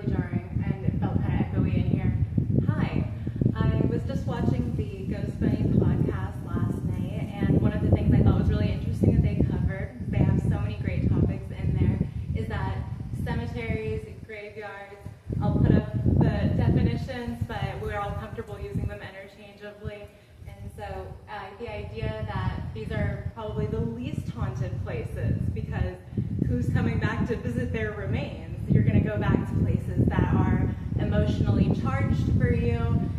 really jarring, and it felt kind of echoey in here. Hi, I was just watching the Ghost Bunny podcast last night, and one of the things I thought was really interesting that they covered, they have so many great topics in there, is that cemeteries, graveyards, I'll put up the definitions, but we're all comfortable using them interchangeably. And so the idea that these are probably the least haunted places, because who's coming back to visit their remains? You're going to go back to places that are emotionally charged for you,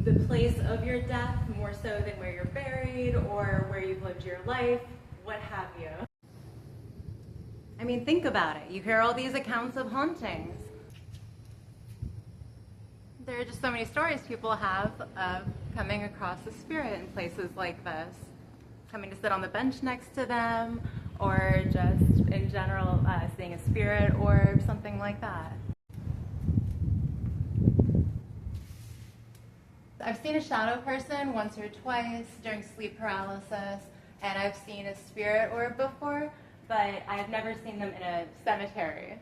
the place of your death more so than where you're buried or where you've lived your life, what have you. I mean, think about it. You hear all these accounts of hauntings. There are just so many stories people have of coming across a spirit in places like this, coming to sit on the bench next to them, or just in general seeing a spirit or something like that. I've seen a shadow person once or twice during sleep paralysis, and I've seen a spirit orb before, but I've never seen them in a cemetery.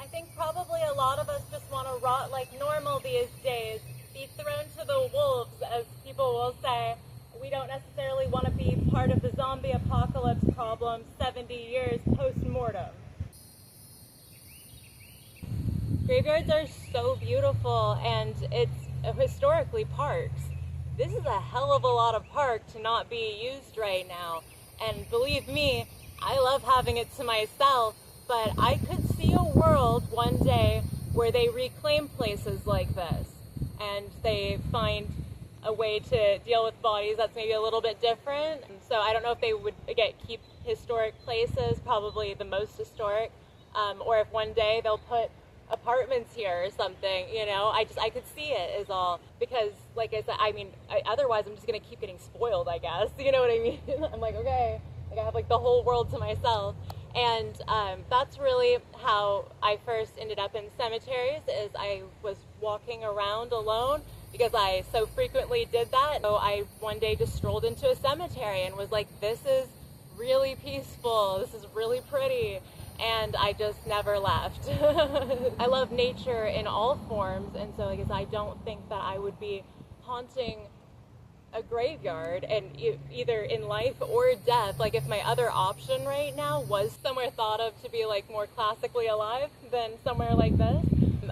I think probably a lot of us just want to rot like normal these days, be thrown to the wolves, as people will say. We don't necessarily want to be part of the zombie apocalypse problem 70 years post-mortem. Graveyards are so beautiful, and it's historically parks. This is a hell of a lot of park to not be used right now. And believe me, I love having it to myself, but I could see a world one day where they reclaim places like this and they find a way to deal with bodies that's maybe a little bit different. So I don't know if they would, again, keep historic places, probably the most historic, or if one day they'll put apartments here or something, you know. I could see it is all, because like I said, I mean, otherwise I'm just gonna keep getting spoiled, I guess, you know what I mean? I'm like, okay, like I have like the whole world to myself. And that's really how I first ended up in cemeteries, is I was walking around alone because I so frequently did that. So I one day just strolled into a cemetery and was like, this is really peaceful, this is really pretty, and I just never left. I love nature in all forms, and so I guess I don't think that I would be haunting a graveyard, and either in life or death. Like if my other option right now was somewhere thought of to be like more classically alive than somewhere like this,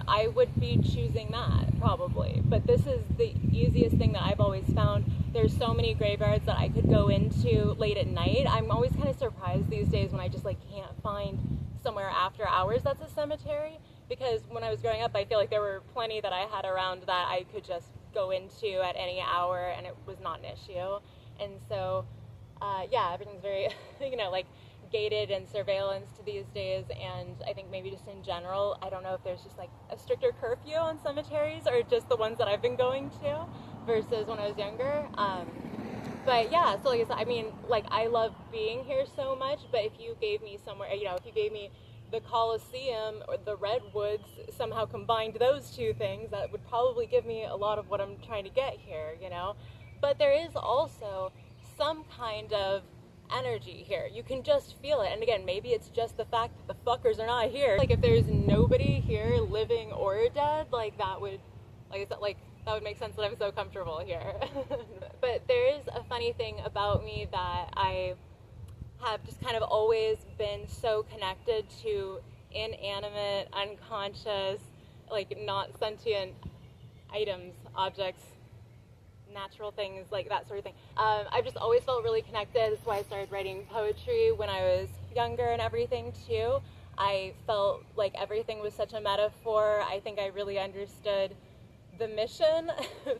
I would be choosing that probably. But this is the easiest thing that I've always found. There's so many graveyards that I could go into late at night. I'm always kind of surprised these days when I just like can't find somewhere after hours that's a cemetery, because when I was growing up I feel like there were plenty that I had around that I could just go into at any hour and it was not an issue. And so yeah, everything's very you know, like gated and surveillance to these days, and I think maybe just in general, I don't know if there's just like a stricter curfew on cemeteries or just the ones that I've been going to versus when I was younger. But yeah, so like I said, I mean, like I love being here so much, but if you gave me somewhere, you know, if you gave me the Colosseum or the Redwoods, somehow combined those two things, that would probably give me a lot of what I'm trying to get here, you know. But there is also some kind of energy here. You can just feel it. And again, maybe it's just the fact that the fuckers are not here. Like if there's nobody here, living or dead, like that would, like I said, like that would make sense that I'm so comfortable here. But there is a funny thing about me that I have just kind of always been so connected to inanimate, unconscious, like not sentient items, objects, natural things, like that sort of thing. I've just always felt really connected. That's why I started writing poetry when I was younger and everything too. I felt like everything was such a metaphor. I think I really understood the mission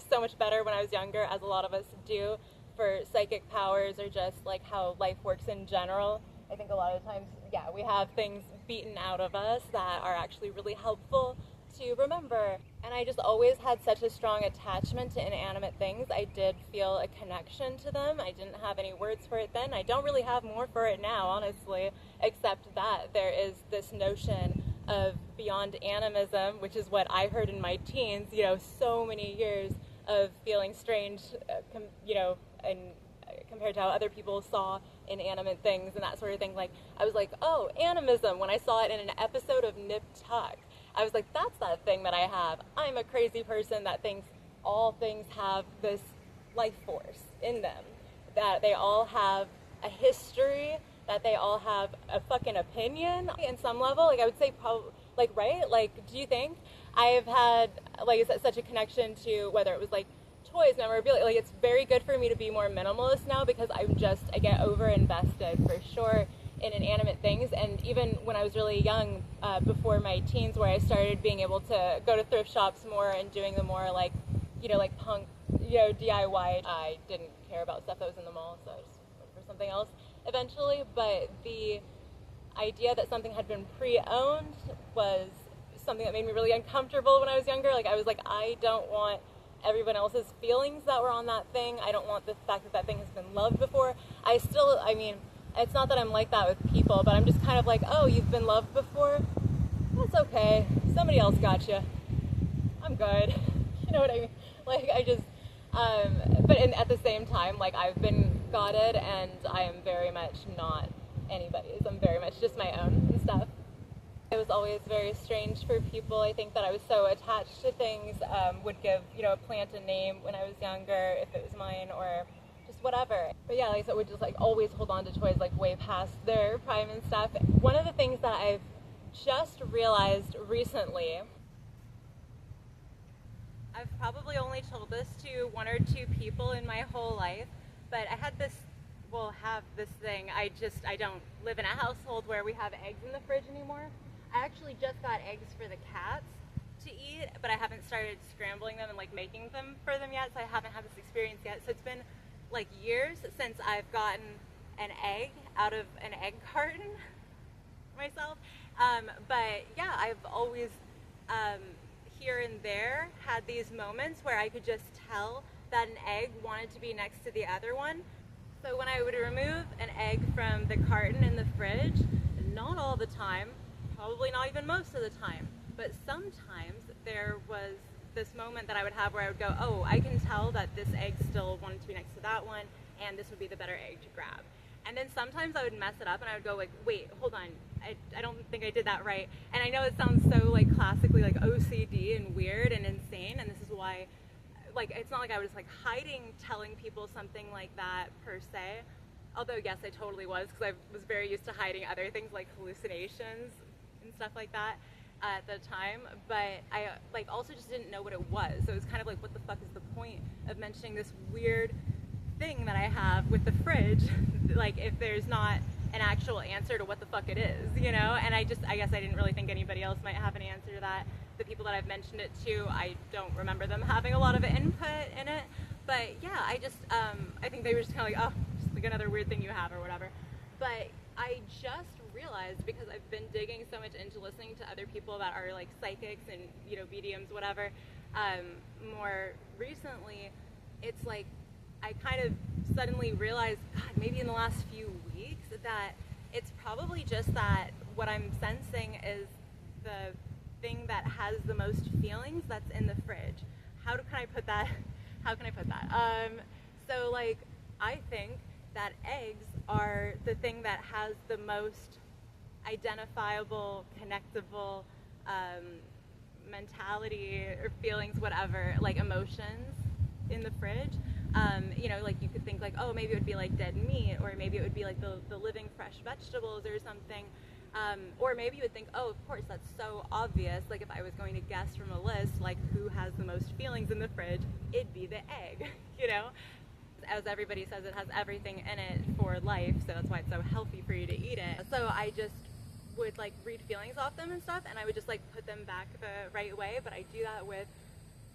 so much better when I was younger, as a lot of us do, for psychic powers or just like how life works in general. I think a lot of times, yeah, we have things beaten out of us that are actually really helpful to remember. And I just always had such a strong attachment to inanimate things. I did feel a connection to them. I didn't have any words for it then. I don't really have more for it now, honestly, except that there is this notion of beyond animism, which is what I heard in my teens, you know, so many years of feeling strange, you know, and compared to how other people saw inanimate things and that sort of thing. Like, I was like, oh, animism, when I saw it in an episode of Nip Tuck. I was like, that's that thing that I have. I'm a crazy person that thinks all things have this life force in them, that they all have a history, that they all have a fucking opinion in some level. Like, I would say probably, like, right? Like, do you think I've had, like, such a connection to whether it was, like, toys, memorabilia? Like, it's very good for me to be more minimalist now because I get over invested for sure in inanimate things. And even when I was really young, before my teens, where I started being able to go to thrift shops more and doing the more, like, you know, like punk, you know, DIY, I didn't care about stuff that was in the mall, so I just went for something else eventually. But the idea that something had been pre-owned was something that made me really uncomfortable when I was younger. Like, I was like, I don't want everyone else's feelings that were on that thing. I don't want the fact that that thing has been loved before. I mean, it's not that I'm like that with people, but I'm just kind of like, oh, you've been loved before? That's okay. Somebody else got you. I'm good. You know what I mean? Like, I just, at the same time, like, I've been godded, and I am very much not anybody's. I'm very much just my own and stuff. It was always very strange for people. I think that I was so attached to things, would give, you know, a plant a name when I was younger, if it was mine, or just whatever. But yeah, like, so I would just, like, always hold on to toys, like, way past their prime and stuff. One of the things that I've just realized recently, I've probably only told this to one or two people in my whole life, but I had this, have this thing. I don't live in a household where we have eggs in the fridge anymore. I actually just got eggs for the cats to eat, but I haven't started scrambling them and, like, making them for them yet, so I haven't had this experience yet. So it's been, like, years since I've gotten an egg out of an egg carton myself. But yeah, I've always, here and there, had these moments where I could just tell that an egg wanted to be next to the other one. So when I would remove an egg from the carton in the fridge, not all the time, probably not even most of the time, but sometimes there was this moment that I would have where I would go, oh, I can tell that this egg still wanted to be next to that one, and this would be the better egg to grab. And then sometimes I would mess it up, and I would go, like, wait, hold on, I don't think I did that right. And I know it sounds so, like, classically, like, OCD and weird and insane, and this is why, like, it's not like I was, like, hiding telling people something like that per se, although yes, I totally was, because I was very used to hiding other things like hallucinations and stuff like that at the time, but I, like, also just didn't know what it was. So it was kind of like, what the fuck is the point of mentioning this weird thing that I have with the fridge, like, if there's not an actual answer to what the fuck it is, you know? And I guess I didn't really think anybody else might have an answer to that. The people that I've mentioned it to, I don't remember them having a lot of input in it, but yeah, I just, I think they were just kind of like, oh, just like another weird thing you have or whatever. But I just realized, because I've been digging so much into listening to other people that are, like, psychics and, you know, mediums, whatever, more recently, it's like, I kind of suddenly realized, God, maybe in the last few weeks, that it's probably just that what I'm sensing is the thing that has the most feelings that's in the fridge. How can I put that? So, like, I think that eggs are the thing that has the most identifiable, connectable mentality or feelings, whatever, like, emotions in the fridge. You know, like, you could think, like, oh, maybe it would be like dead meat, or maybe it would be like the living fresh vegetables or something. Or maybe you would think, oh, of course, that's so obvious. Like, if I was going to guess from a list, like, who has the most feelings in the fridge, it'd be the egg, you know? As everybody says, it has everything in it for life, so that's why it's so healthy for you to eat it. So I just would, like, read feelings off them and stuff, and I would just, like, put them back the right way. But I do that with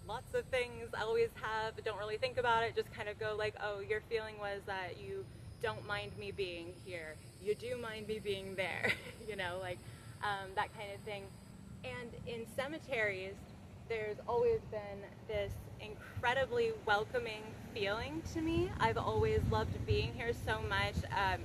lots of things. I always have, don't really think about it, just kind of go, like, oh, your feeling was that you don't mind me being here, you do mind me being there, you know, like, that kind of thing. And in cemeteries, there's always been this incredibly welcoming feeling to me. I've always loved being here so much.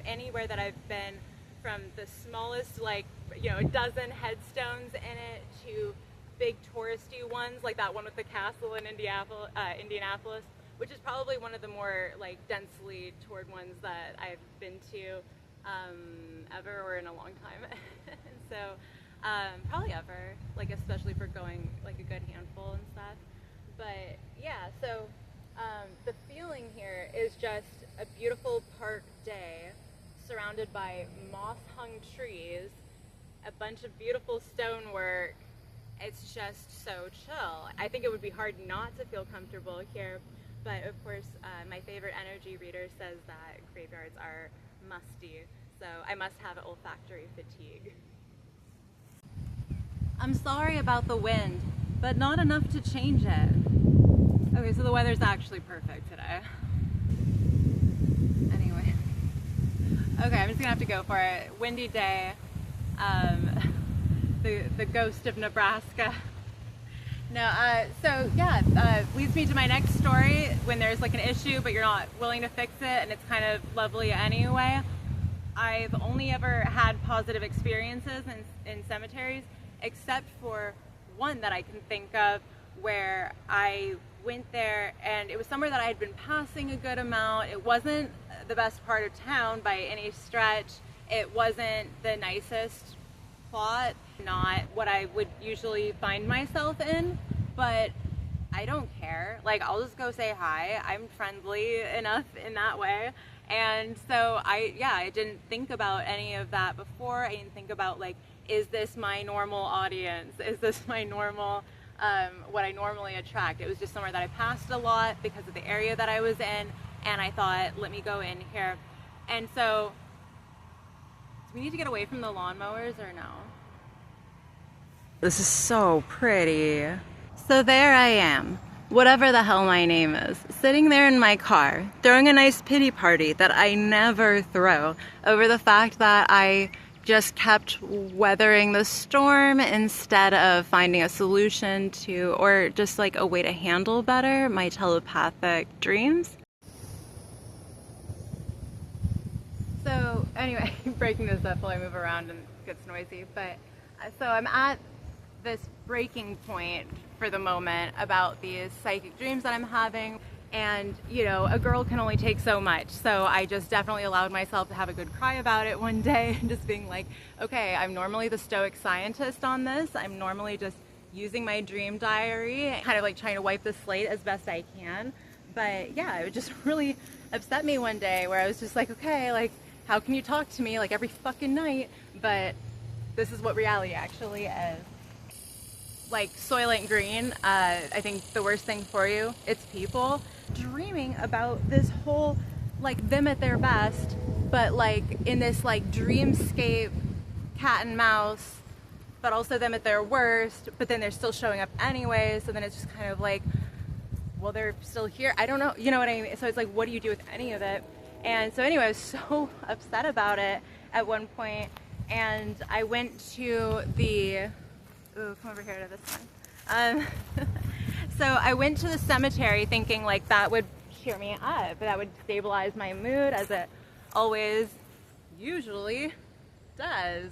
Anywhere that I've been, from the smallest, like, you know, a dozen headstones in it, to big touristy ones, like that one with the castle in Indianapolis, which is probably one of the more, like, densely toured ones that I've been to ever, or in a long time. And so probably ever, like especially for going like a good handful and stuff. But yeah, so the feeling here is just a beautiful park day surrounded by moss-hung trees, a bunch of beautiful stonework. It's just so chill. I think it would be hard not to feel comfortable here, but of course my favorite energy reader says that graveyards are musty, so I must have olfactory fatigue. I'm sorry about the wind, but not enough to change it. Okay, so the weather's actually perfect today. Anyway. Okay, I'm just gonna have to go for it. Windy day. The ghost of Nebraska. No, so yeah, leads me to my next story when there's like an issue but you're not willing to fix it and it's kind of lovely anyway. I've only ever had positive experiences in cemeteries, except for one that I can think of where I went there and it was somewhere that I had been passing a good amount. It wasn't the best part of town by any stretch. It wasn't the nicest plot, not what I would usually find myself in, but I don't care. Like, I'll just go say hi. I'm friendly enough in that way. And so I didn't think about any of that before. I didn't think about like, is this my normal audience? Is this my normal, what I normally attract? It was just somewhere that I passed a lot because of the area that I was in, and I thought, let me go in here. And so, do we need to get away from the lawnmowers or no? This is so pretty. So there I am, whatever the hell my name is, sitting there in my car, throwing a nice pity party that I never throw over the fact that I just kept weathering the storm instead of finding a solution to, or just like a way to handle better my telepathic dreams. So anyway, breaking this up while I move around and it gets noisy, but so I'm at this breaking point for the moment about these psychic dreams that I'm having. And, you know, a girl can only take so much. So I just definitely allowed myself to have a good cry about it one day, just being like, okay, I'm normally the stoic scientist on this. I'm normally just using my dream diary, kind of like trying to wipe the slate as best I can. But yeah, it just really upset me one day where I was just like, okay, like, how can you talk to me like every fucking night? But this is what reality actually is. Like Soylent Green, I think the worst thing for you, it's people dreaming about this whole, like them at their best, but like in this like dreamscape cat and mouse, but also them at their worst, but then they're still showing up anyway, so then it's just kind of like, well, they're still here. I don't know, you know what I mean? So it's like, what do you do with any of it? And so anyway, I was so upset about it at one point, and I went to the, ooh, come over here to this one. So I went to the cemetery thinking like that would cheer me up, that would stabilize my mood, as it always usually does.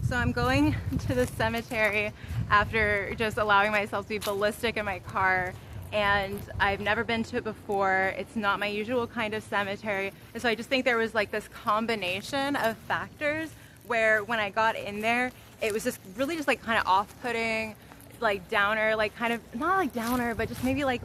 So I'm going to the cemetery after just allowing myself to be ballistic in my car, and I've never been to it before. It's not my usual kind of cemetery, and so I just think there was like this combination of factors where when I got in there, it was just really just like kind of off-putting, like downer, like kind of, not like downer, but just maybe like,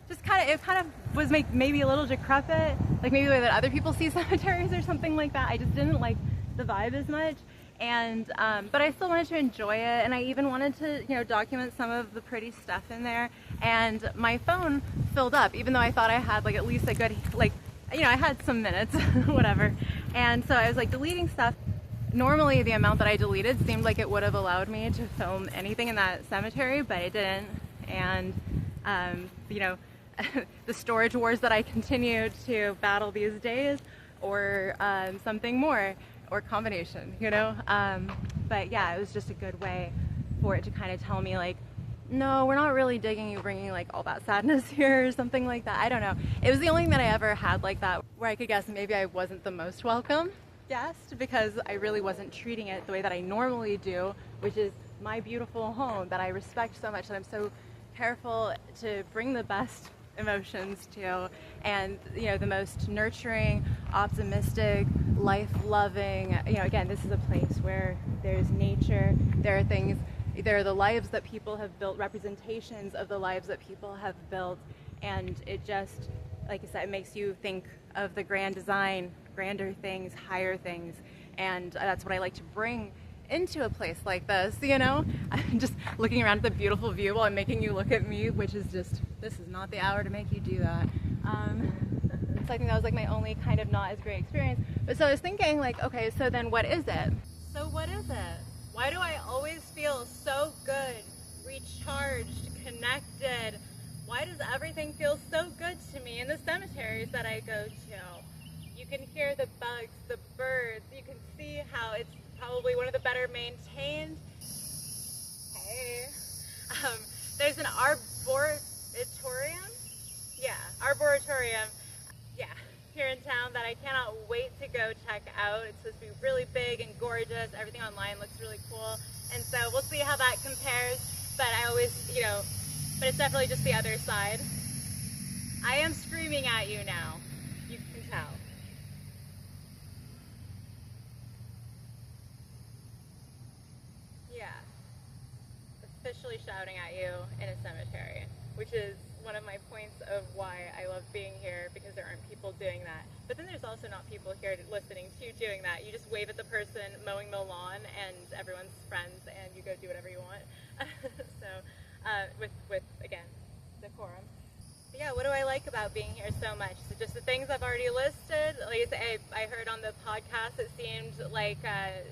just kind of, it kind of was maybe a little decrepit, like maybe the way that other people see cemeteries or something like that. I just didn't like the vibe as much. And but I still wanted to enjoy it, and I even wanted to, you know, document some of the pretty stuff in there. And my phone filled up, even though I thought I had like at least a good, like, you know, I had some minutes, whatever. And so I was like deleting stuff. Normally the amount that I deleted seemed like it would have allowed me to film anything in that cemetery, but it didn't. And you know, the storage wars that I continue to battle these days, or something more, or combination, you know? But yeah, it was just a good way for it to kind of tell me like, no, we're not really digging you bringing like all that sadness here or something like that. I don't know. It was the only thing that I ever had like that where I could guess maybe I wasn't the most welcome guest, because I really wasn't treating it the way that I normally do, which is my beautiful home that I respect so much, that I'm so careful to bring the best emotions too, and the most nurturing, optimistic, life-loving. Again, this is a place where there's nature, there are things, there are the lives that people have built, representations of the lives that people have built, and it just, like I said, it makes you think of the grand design, grander things, higher things, and that's what I like to bring into a place like this. I'm just looking around at the beautiful view while I'm making you look at me, which is just, this is not the hour to make you do that. So I think that was like my only kind of not as great experience. But so I was thinking, like, okay, so then what is it? So what is it? Why do I always feel so good, recharged, connected? Why does everything feel so good to me in the cemeteries that I go to? You can hear the bugs, the birds, you can see how it's probably one of the better maintained. Hey. There's an arboretorium? Yeah, arboretorium. Yeah, here in town that I cannot wait to go check out. It's supposed to be really big and gorgeous. Everything online looks really cool. And so we'll see how that compares. But I always, but it's definitely just the other side. I am screaming at you now. You can tell. Yeah. Officially shouting at you in a cemetery, which is one of my points of why I love being here, because there aren't people doing that. But then there's also not people here listening to you doing that. You just wave at the person mowing the lawn and everyone's friends and you go do whatever you want. So, with again, decorum. But yeah, what do I like about being here so much? So just the things I've already listed. Like I heard on the podcast, it seemed like a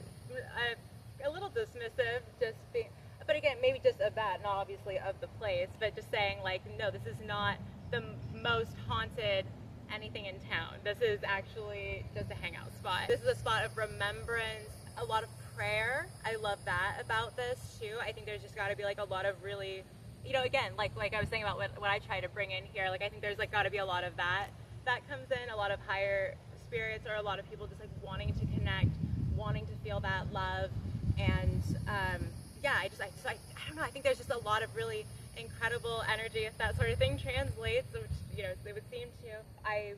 little dismissive, just being, but again, maybe just of that, not obviously of the place, but just saying like, no, this is not the most haunted anything in town. This is actually just a hangout spot. This is a spot of remembrance, a lot of prayer. I love that about this too. I think there's just got to be like a lot of really, again, like I was saying about what I try to bring in here, like I think there's like got to be a lot of that comes in, a lot of higher spirits, or a lot of people just like wanting to connect, wanting to feel that love, and yeah, I don't know, I think there's just a lot of really incredible energy, if that sort of thing translates, which, it would seem to. I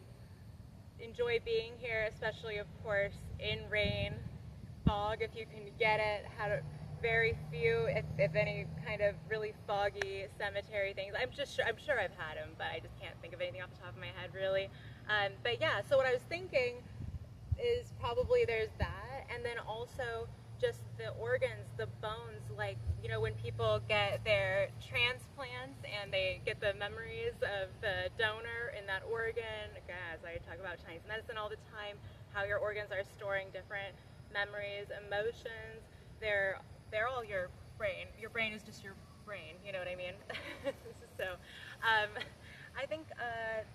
enjoy being here, especially, of course, in rain, fog, if you can get it. Had very few, if any, kind of really foggy cemetery things. I'm sure I've had them, but I just can't think of anything off the top of my head, really. But yeah, so what I was thinking is probably there's that, and then also just the organs, the bones, like, when people get their transplants and they get the memories of the donor in that organ. Guys, I talk about Chinese medicine all the time, how your organs are storing different memories, emotions. They're all your brain. Your brain is just your brain, you know what I mean? So, I think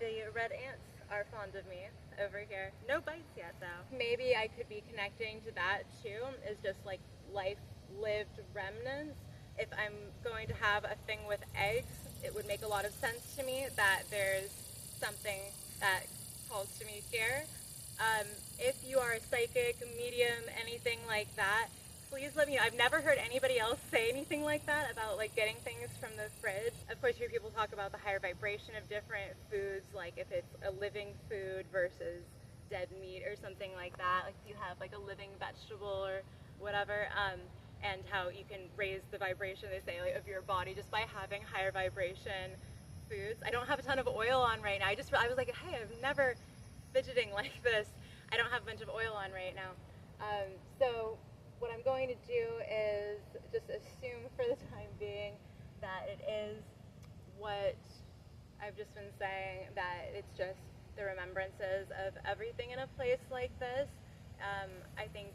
the red ants are fond of me over here. No bites yet, though. Maybe I could be connecting to that too, is just like life lived remnants. If I'm going to have a thing with eggs, it would make a lot of sense to me that there's something that calls to me here. If you are a psychic, medium, anything like that, please let me know. I've never heard anybody else say anything like that about like getting things from the fridge. Of course, you hear people talk about the higher vibration of different foods, like if it's a living food versus dead meat or something like that. Like if you have like a living vegetable or whatever, and how you can raise the vibration, they say, like, of your body just by having higher vibration foods. I don't have a ton of oil on right now. I was like, hey, I've never fidgeting like this. I don't have a bunch of oil on right now. So what I'm going to do is just assume for the time being that it is what I've just been saying, that it's just the remembrances of everything in a place like this. I think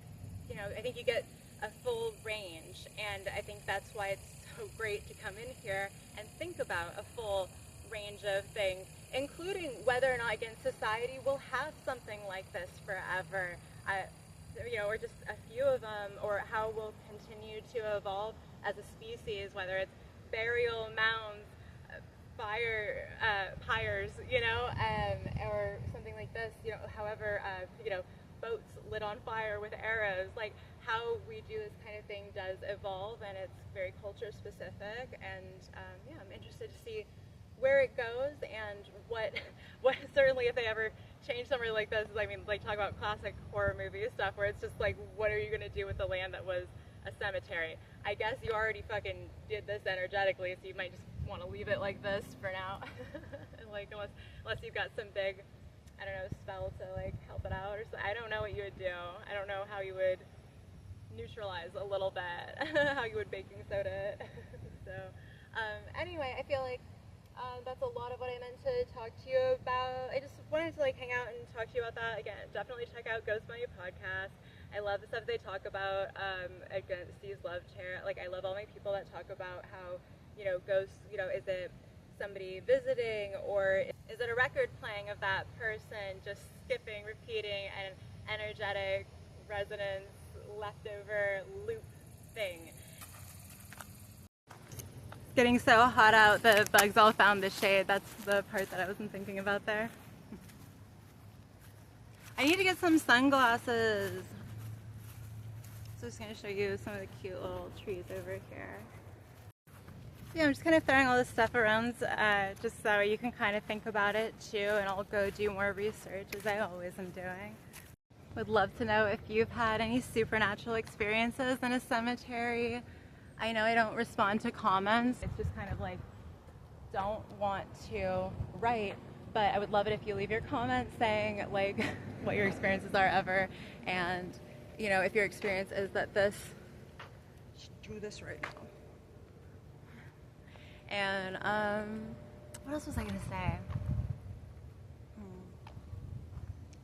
you get a full range, and I think that's why it's so great to come in here and think about a full range of things, including whether or not, again, society will have something like this forever, or just a few of them, or how we'll continue to evolve as a species, whether it's burial mounds, pyres, or something like this, however, boats lit on fire with arrows, like how we do this kind of thing does evolve, and it's very culture specific, and yeah, I'm interested to see where it goes and what certainly if they ever change somewhere like this, I mean, like talk about classic horror movie stuff where it's just like, what are you gonna do with the land that was a cemetery? I guess you already fucking did this energetically, so you might just want to leave it like this for now. Like unless you've got some big, I don't know, spell to like help it out or something. I don't know what you would do. I don't know how you would neutralize a little bit, how you would baking soda it. So anyway, I feel like that's a lot of what I meant to talk to you about. I just wanted to like hang out and talk to you about that. Again, definitely check out Ghost Money podcast. I love the stuff they talk about. Again, Steve's love chair. Like, I love all my people that talk about how, you know, ghosts, you know, is it somebody visiting or is it a record playing of that person just skipping, repeating an energetic resonance, leftover loop thing. It's getting so hot out, the bugs all found the shade. That's the part that I wasn't thinking about there. I need to get some sunglasses. So I'm just going to show you some of the cute little trees over here. Yeah, I'm just kind of throwing all this stuff around just so you can kind of think about it too, and I'll go do more research as I always am doing. Would love to know if you've had any supernatural experiences in a cemetery. I know I don't respond to comments. It's just kind of like, don't want to write, but I would love it if you leave your comments saying like what your experiences are ever, and you know, if your experience is that this, do this right now. And what else was I gonna say?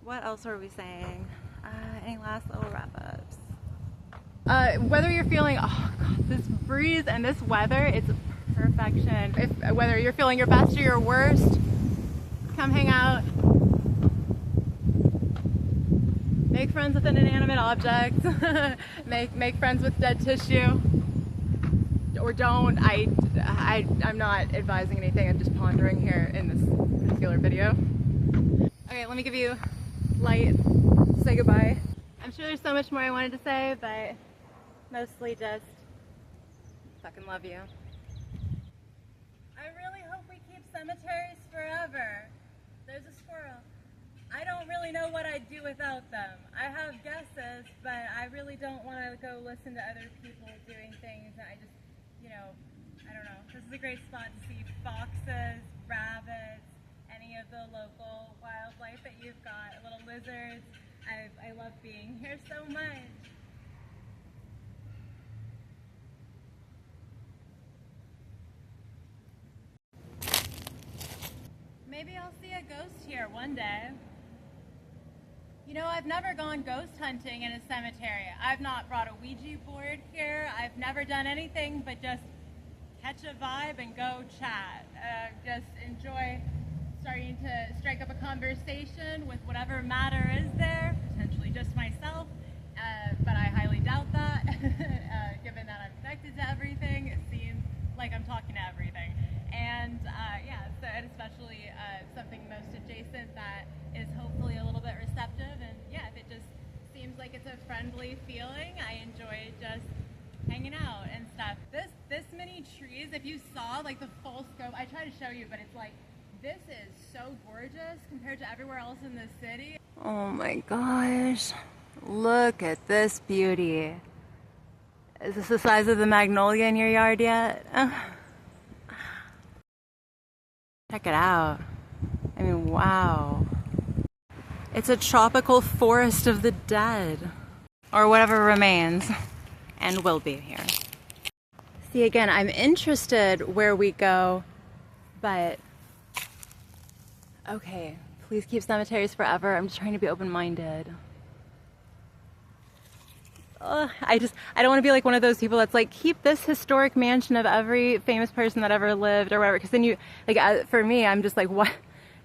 What else were we saying? Any last little wrap-ups? Whether you're feeling, oh god, this breeze and this weather, it's perfection. Whether you're feeling your best or your worst, come hang out. Make friends with an inanimate object. make friends with dead tissue. Or don't. I'm not advising anything. I'm just pondering here in this particular video. Okay, let me give you light. Say goodbye. I'm sure there's so much more I wanted to say, but mostly just fucking love you. I really hope we keep cemeteries forever. There's a squirrel. I don't really know what I'd do without them. I have guesses, but I really don't want to go listen to other people doing things. I just, you know, I don't know. This is a great spot to see foxes, rabbits, any of the local wildlife that you've got, little lizards. I love being here so much. Maybe I'll see a ghost here one day. You know, I've never gone ghost hunting in a cemetery. I've not brought a Ouija board here. I've never done anything but just catch a vibe and go chat. Just enjoy starting to strike up a conversation with whatever matter is there, potentially just myself, but I highly doubt that, given that I'm connected to everything. It seems like I'm talking to everything. And yeah, so and especially something most adjacent that is hopefully a little bit receptive, and yeah, if it just seems like it's a friendly feeling, I enjoy just hanging out and stuff. This many trees, if you saw like the full scope, I try to show you, but it's like, this is so gorgeous compared to everywhere else in the city. Oh my gosh, look at this beauty. Is this the size of the magnolia in your yard yet? Check it out. I mean, wow. It's a tropical forest of the dead. Or whatever remains and will be here. See, again, I'm interested where we go, but okay, please keep cemeteries forever. I'm just trying to be open-minded. I don't want to be like one of those people that's like, keep this historic mansion of every famous person that ever lived or whatever, because then you, like, for me, I'm just like, what?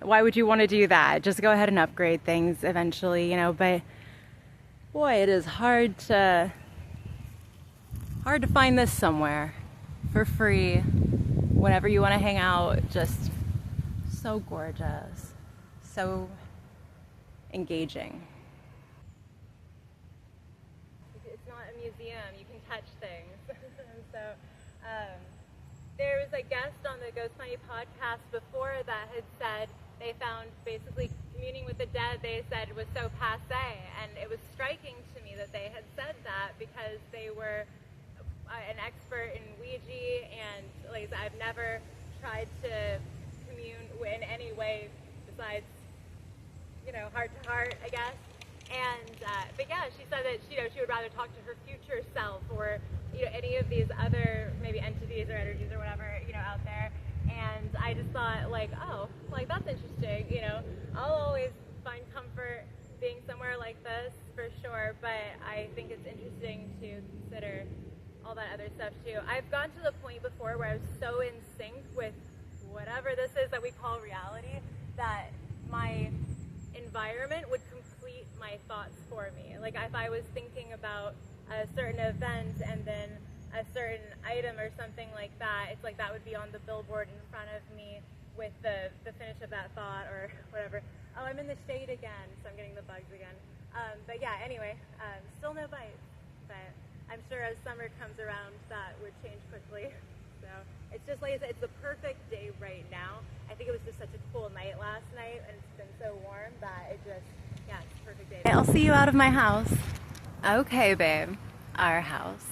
Why would you want to do that? Just go ahead and upgrade things eventually, you know, but boy, it is hard to find this somewhere for free whenever you want to hang out. Just so gorgeous, so engaging. It's not a museum, you can touch things. So there was a guest on the Ghost Money podcast before that had said they found basically communing with the dead, they said, was so passe. And it was striking to me that they had said that because they were an expert in Ouija, and like I've never tried to commune in any way besides, you know, heart to heart, I guess. And but yeah, she said that she would rather talk to her future self or any of these other maybe entities or energies or whatever out there. And I just thought like, oh, like that's interesting. I'll always find comfort being somewhere like this for sure, but I think it's interesting to consider all that other stuff too. I've gone to the point before where I was so in sync with whatever this is that we call reality that my environment would complete my thoughts for me. Like if I was thinking about a certain event and then a certain item or something like that, it's like that would be on the billboard in front of me with the finish of that thought or whatever. Oh, I'm in the shade again, so I'm getting the bugs again. But yeah, anyway, still no bites, but I'm sure as summer comes around that would change quickly. So it's just like I said, it's the perfect day right now. I think it was just such a cool night last night, and it's been so warm that it just, yeah, it's a perfect day. I'll see you out of my house. Okay, babe, our house.